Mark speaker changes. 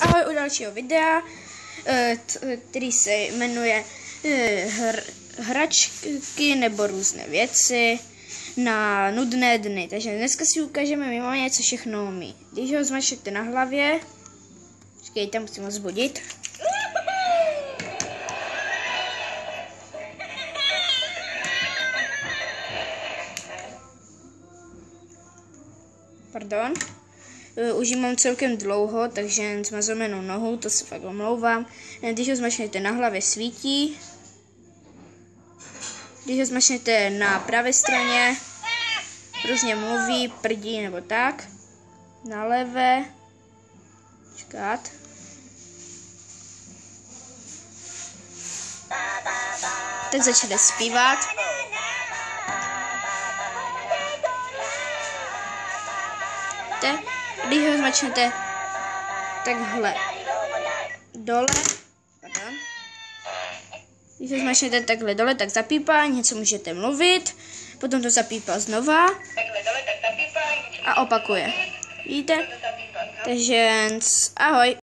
Speaker 1: Ahoj u dalšího videa, který se jmenuje hračky nebo různé věci na nudné dny. Takže dneska si ukážeme mimo něco všechno umí. Když ho zmačknete na hlavě, počkejte, musím ho zbudit. Pardon. Už ji mám celkem dlouho, takže jen zmazamenou nohu, to se fakt omlouvám. Když ho zmačknete na hlavě, svítí. Když ho zmačknete na pravé straně, různě mluví, prdí nebo tak. Na levé, čekat. Tak začne zpívat. Když ho zmačknete takhle dole, pardon. Když ho zmačknete takhle dole, tak zapípá, něco můžete mluvit, potom to zapípá znova a opakuje. Vidíte? Takže ahoj.